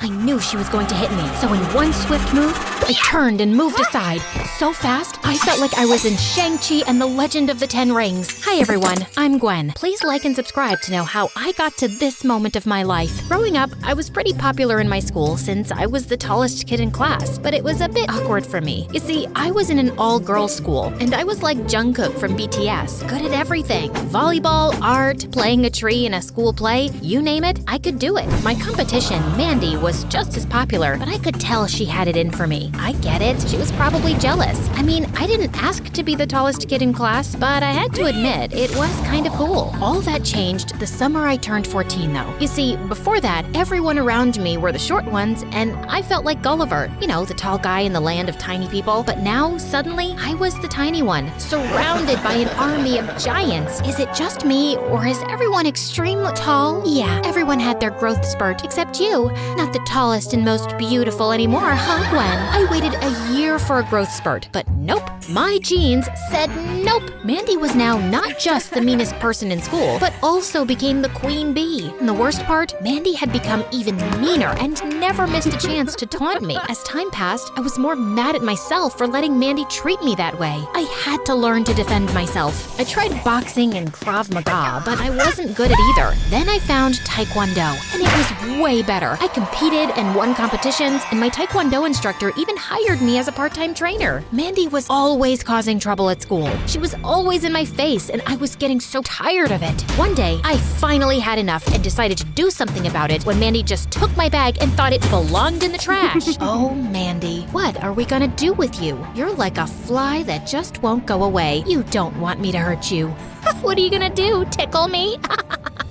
I knew she was going to hit me, so in one swift move, I turned and moved aside. So fast, I felt like I was in Shang-Chi and the Legend of the Ten Rings. Hi everyone, I'm Gwen. Please like and subscribe to know how I got to this moment of my life. Growing up, I was pretty popular in my school since I was the tallest kid in class, but it was a bit awkward for me. You see, I was in an all-girls school, and I was like Jungkook from BTS, good at everything. Volleyball, art, playing a tree in a school play, you name it, I could do it. My competition, Mandy, was just as popular, but I could tell she had it in for me. I get it, she was probably jealous. I mean, I didn't ask to be the tallest kid in class, but I had to admit, it was kind of cool. All that changed the summer I turned 14 though. You see, before that, everyone around me were the short ones, and I felt like Gulliver, you know, the tall guy in the land of tiny people. But now, suddenly, I was the tiny one, surrounded by an army of giants. Is it just me, or is everyone extremely tall? Yeah, everyone had their growth spurt, except you. Not the tallest and most beautiful anymore, huh, Gwen? I waited a year for a growth spurt, but nope. My genes said nope. Mandy was now not just the meanest person in school, but also became the queen bee. And the worst part, Mandy had become even meaner and never missed a chance to taunt me. As time passed, I was more mad at myself for letting Mandy treat me that way. I had to learn to defend myself. I tried boxing and Krav Maga, but I wasn't good at either. Then I found Taekwondo, and it was way better. I competed and won competitions, and my Taekwondo instructor even hired me as a part-time trainer. Mandy was always causing trouble at school. She was always in my face, and I was getting so tired of it. One day, I finally had enough and decided to do something about it when Mandy just took my bag and thought it belonged in the trash. Oh, Mandy, what are we gonna do with you? You're like a fly that just won't go away. You don't want me to hurt you. What are you gonna do, tickle me?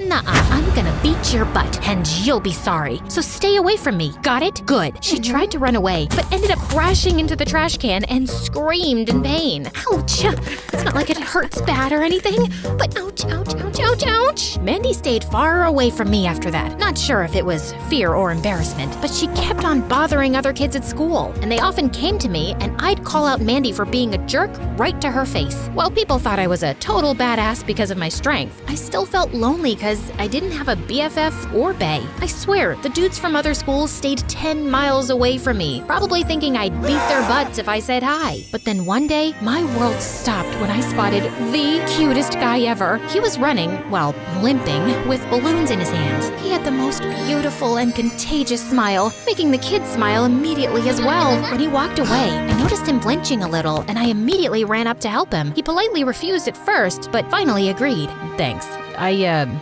Nuh-uh, I'm gonna beat your butt, and you'll be sorry. So stay away from me, got it? Good. She tried to run away, but ended up crashing into the trash can and screamed in pain. Ouch! It's not like it hurts bad or anything, but ouch, ouch, ouch, ouch, ouch! Mandy stayed far away from me after that. Not sure if it was fear or embarrassment, but she kept on bothering other kids at school, and they often came to me, and I'd call out Mandy for being a jerk right to her face. While people thought I was a total badass because of my strength, I still felt lonely because I didn't have a BFF or bae. I swear, the dudes from other schools stayed 10 miles away from me, probably thinking I'd beat their butts if I said hi. But then one day, my world stopped when I spotted the cutest guy ever. He was running, well, limping, with balloons in his hands. He had the most beautiful and contagious smile, making the kids smile immediately as well. When he walked away, I noticed him flinching a little, and I immediately ran up to help him. He politely refused at first, but finally agreed. Thanks. I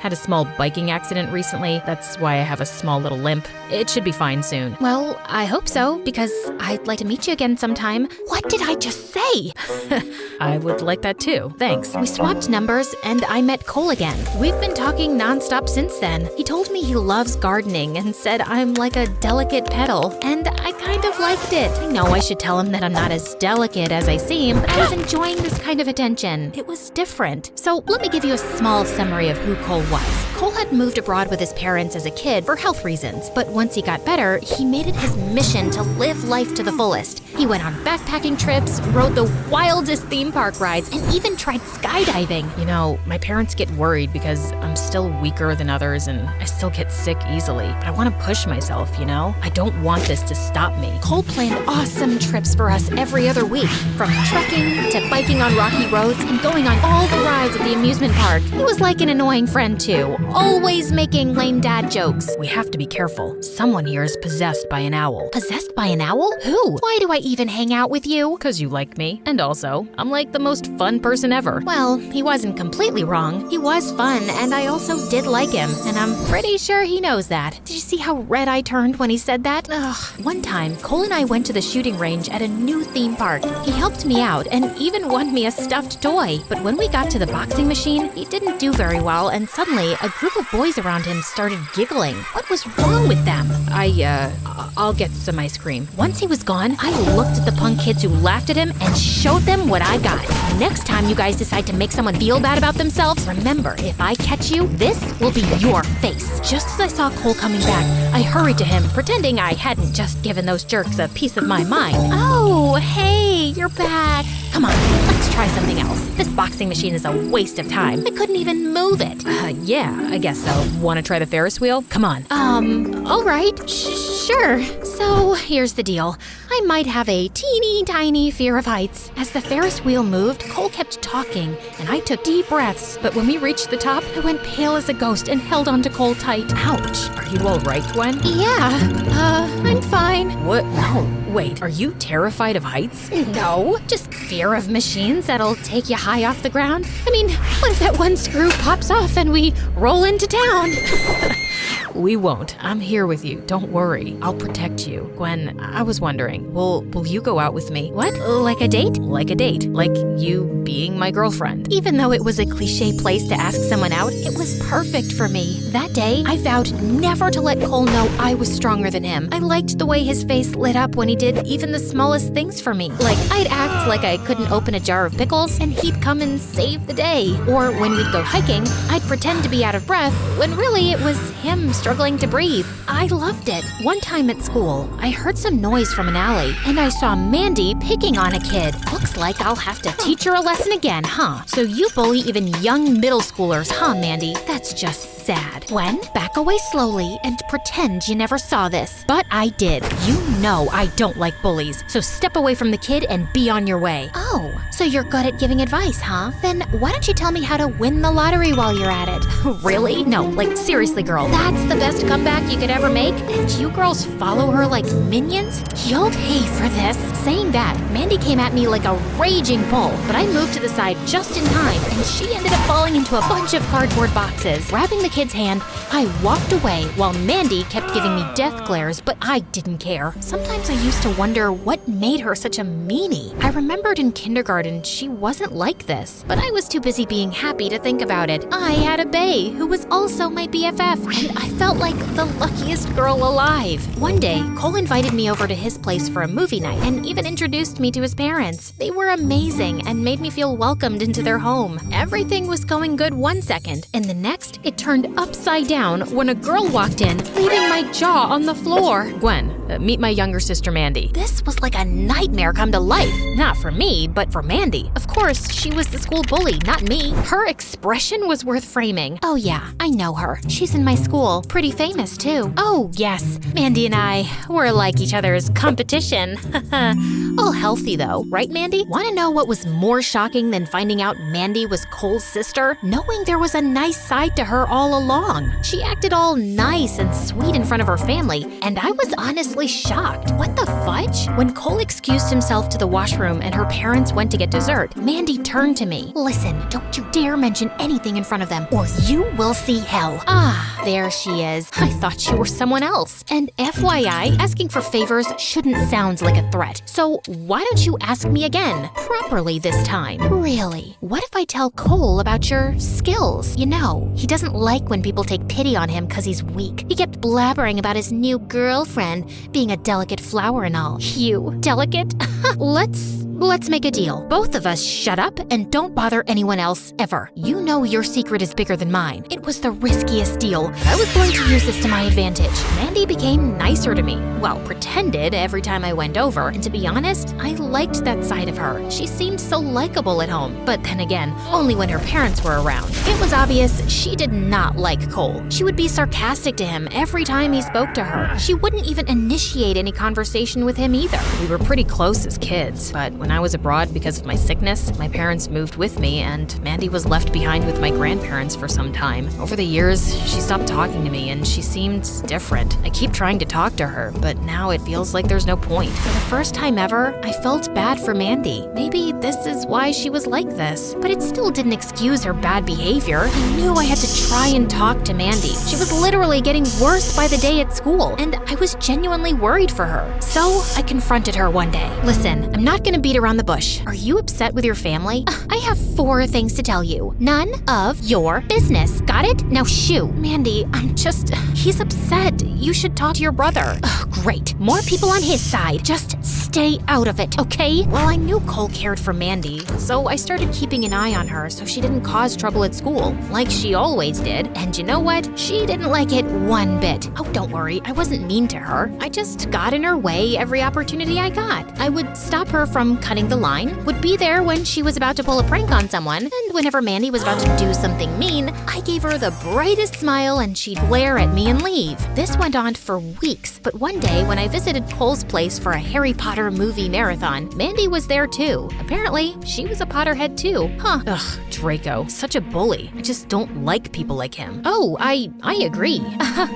had a small biking accident recently. That's why I have a small little limp. It should be fine soon. Well, I hope so, because I'd like to meet you again sometime. What did I just say? I would like that too. Thanks. We swapped numbers, and I met Cole again. We've been talking nonstop since then. He told me he loves gardening and said I'm like a delicate petal, and I kind of liked it. I know I should tell him that I'm not as delicate as I seem, but I was enjoying this kind of attention. It was different. So let me give you a small summary of who Cole was. Cole had moved abroad with his parents as a kid for health reasons, but once he got better, he made it his mission to live life to the fullest. He went on backpacking trips, rode the wildest theme park rides, and even tried skydiving. You know, my parents get worried because I'm still weaker than others and I still get sick easily, but I want to push myself, you know? I don't want this to stop me. Cole planned awesome trips for us every other week, from trekking to biking on rocky roads and going on all the rides at the amusement park. He was like an annoying friend too, always making lame dad jokes. We have to be careful. Someone here is possessed by an owl. Possessed by an owl? Who? Why do I even hang out with you? 'Cause you like me. And also, I'm like the most fun person ever. Well, he wasn't completely wrong. He was fun, and I also did like him, and I'm pretty sure he knows that. Did you see how red I turned when he said that? Ugh. One time, Cole and I went to the shooting range at a new theme park. He helped me out and even won me a stuffed toy. But when we got to the boxing machine, he didn't do very well, and suddenly, a group of boys around him started giggling. What was wrong with them? I'll get some ice cream. Once he was gone, I looked at the punk kids who laughed at him and showed them what I got. Next time you guys decide to make someone feel bad about themselves, remember, if I catch you, this will be your face. Just as I saw Cole coming back, I hurried to him, pretending I hadn't just given those jerks a piece of my mind. Oh, hey, you're back. Come on, let's try something else. This boxing machine is a waste of time. I couldn't even move it. Yeah, I guess so. Want to try the Ferris wheel? Come on. All right. Sure. So, here's the deal. I might have a teeny tiny fear of heights. As the Ferris wheel moved, Cole kept talking, and I took deep breaths. But when we reached the top, I went pale as a ghost and held onto Cole tight. Ouch. Are you all right, Gwen? Yeah, I'm fine. What? No. Wait, are you terrified of heights? No, just fear of machines that'll take you high off the ground. I mean, what if that one screw pops off and we roll into town? We won't. I'm here with you. Don't worry. I'll protect you. Gwen, I was wondering, will you go out with me? What? Like a date? Like a date. Like you being my girlfriend. Even though it was a cliche place to ask someone out, it was perfect for me. That day, I vowed never to let Cole know I was stronger than him. I liked the way his face lit up when he did even the smallest things for me. Like, I'd act like I couldn't open a jar of pickles, and he'd come and save the day. Or when we'd go hiking, I'd pretend to be out of breath, when really it was him struggling to breathe. I loved it. One time at school, I heard some noise from an alley, and I saw Mandy picking on a kid. Looks like I'll have to teach her a lesson again, huh? So you bully even young middle schoolers, huh, Mandy? That's just sad. Gwen, back away slowly and pretend you never saw this. But I did. You know I don't like bullies, so step away from the kid and be on your way. Oh, so you're good at giving advice, huh? Then why don't you tell me how to win the lottery while you're at it? Really? No, like seriously, girl. That's the best comeback you could ever make? And you girls follow her like minions? You'll pay for this. Saying that, Mandy came at me like a raging bull, but I moved to the side just in time, and she ended up falling into a bunch of cardboard boxes. Grabbing the kid's hand, I walked away while Mandy kept giving me death glares, but I didn't care. Sometimes I used to wonder what made her such a meanie. I remembered in kindergarten she wasn't like this, but I was too busy being happy to think about it. I had a bae who was also my BFF, and I felt like the luckiest girl alive. One day, Cole invited me over to his place for a movie night and even introduced me to his parents. They were amazing and made me feel welcomed into their home. Everything was going good one second, and the next, it turned upside down when a girl walked in, leaving my jaw on the floor. Gwen, meet my younger sister, Mandy. This was like a nightmare come to life. Not for me, but for Mandy. Of course, she was the school bully, not me. Her expression was worth framing. Oh yeah, I know her. She's in my school. Pretty famous too. Oh yes, Mandy and I were like each other's competition. All healthy though, right Mandy? Wanna know what was more shocking than finding out Mandy was Cole's sister? Knowing there was a nice side to her all along. She acted all nice and sweet in front of her family, and I was honestly shocked. What the fudge? When Cole excused himself to the washroom and her parents went to get dessert, Mandy turned to me. Listen, don't you dare mention anything in front of them, or you will see hell. Ah, there she is. I thought you were someone else. And FYI, asking for favors shouldn't sound like a threat. So why don't you ask me again? Properly this time. Really? What if I tell Cole about your skills? You know, he doesn't like when people take pity on him because he's weak. He kept blabbering about his new girlfriend being a delicate flower and all. You, delicate? Let's make a deal. Both of us shut up and don't bother anyone else ever. You know your secret is bigger than mine. It was the riskiest deal. I was going to use this to my advantage. Mandy became nicer to me. Well, pretended every time I went over, and to be honest, I liked that side of her. She seemed so likable at home, but then again, only when her parents were around. It was obvious she did not like Cole. She would be sarcastic to him every time he spoke to her. She wouldn't even initiate any conversation with him either. We were pretty close as kids, but when I was abroad because of my sickness, my parents moved with me, and Mandy was left behind with my grandparents for some time. Over the years, she stopped talking to me, and she seemed different. I keep trying to talk to her, but now it feels like there's no point. For the first time ever, I felt bad for Mandy. Maybe this is why she was like this, but it still didn't excuse her bad behavior. I knew I had to try and talk to Mandy. She was literally getting worse by the day at school, and I was genuinely worried for her. So I confronted her one day. Listen, I'm not gonna beat around the bush. Are you upset with your family? I have 4 things to tell you. None of your business. Got it? Now shoo. Mandy, he's upset. You should talk to your brother. Oh, great. More people on his side. Just stay out of it, okay? Well, I knew Cole cared for Mandy, so I started keeping an eye on her so she didn't cause trouble at school, like she always did. And you know what? She didn't like it one bit. Oh, don't worry, I wasn't mean to her. I just got in her way every opportunity I got. I would stop her from cutting the line, would be there when she was about to pull a prank on someone, and whenever Mandy was about to do something mean, I gave her the brightest smile and she'd glare at me and leave. This went on for weeks, but one day when I visited Cole's place for a Harry Potter movie marathon, Mandy was there too. Apparently, she was a Potterhead too. Huh. Ugh, Draco, such a bully. I just don't like people like him. Oh, I agree.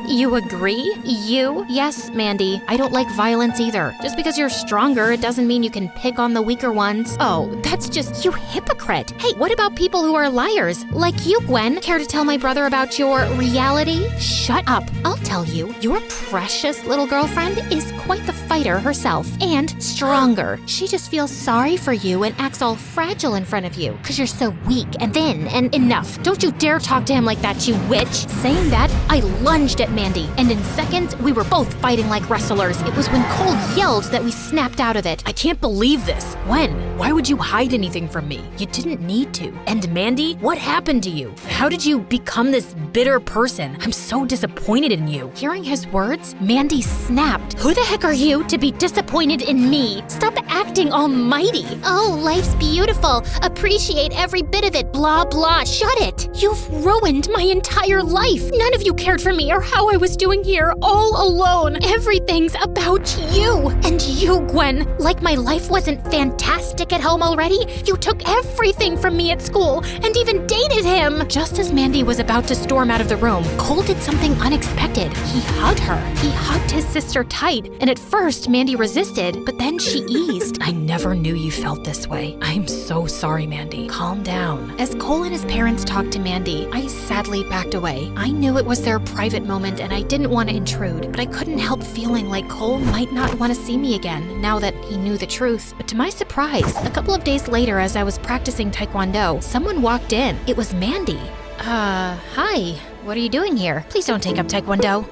You agree? You? Yes, Mandy, I don't like violence either. Just because you're stronger, it doesn't mean you can pick on the weaker ones. Oh, that's just you hypocrite. Hey, what about people who are liars? Like you, Gwen. Care to tell my brother about your reality? Shut up. I'll tell you, your precious little girlfriend is quite the fighter herself, and stronger. She just feels sorry for you and acts all fragile in front of you, because you're so weak and thin and enough. Don't you dare talk to him like that, you witch. Saying that, I lunged at Mandy, and in seconds, we were both fighting like wrestlers. It was when Cole yelled that we snapped out of it. I can't believe this. Gwen, why would you hide anything from me? You didn't need to. And Mandy, what happened to you? How did you become this bitter person? I'm so disappointed in you. Hearing his words, Mandy snapped. Who the heck are you to be disappointed in me? Stop acting almighty. Oh, life's beautiful. Appreciate every bit of it. Blah, blah. Shut it. You've ruined my entire life. None of you cared for me or how I was doing here all alone. Everything's about you. And you, Gwen, like my life wasn't fantastic at home already, you took everything from me at school and even dated him. Just as Mandy was about to storm out of the room, Cole did something unexpected. He hugged her. He hugged his sister tight, and at first Mandy resisted, but then she eased. I never knew you felt this way. I'm so sorry, Mandy. Calm down. As Cole and his parents talked to Mandy, I sadly backed away. I knew it was their private moment and I didn't want to intrude, but I couldn't help feeling like Cole might not want to see me again now that he knew the truth. But to my surprise, a couple of days later as I was practicing Taekwondo, someone walked in. It was Mandy. Hi. What are you doing here? Please don't take up Taekwondo.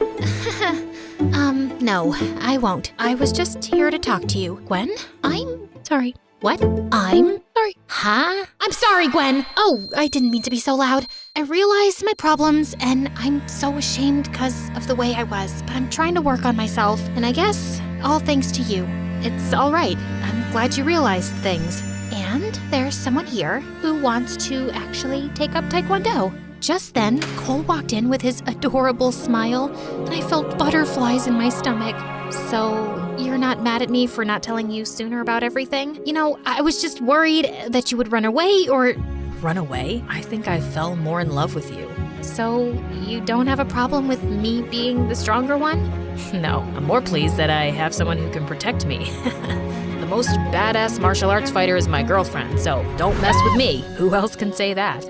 No, I won't. I was just here to talk to you. Gwen? I'm sorry. What? I'm sorry. Huh? I'm sorry, Gwen. Oh, I didn't mean to be so loud. I realized my problems and I'm so ashamed because of the way I was, but I'm trying to work on myself, and I guess all thanks to you. It's all right. I'm glad you realized things. And there's someone here who wants to actually take up Taekwondo. Just then, Cole walked in with his adorable smile, and I felt butterflies in my stomach. So, you're not mad at me for not telling you sooner about everything? You know, I was just worried that you would run away or... Run away? I think I fell more in love with you. So, you don't have a problem with me being the stronger one? No, I'm more pleased that I have someone who can protect me. The most badass martial arts fighter is my girlfriend, so don't mess with me. Who else can say that?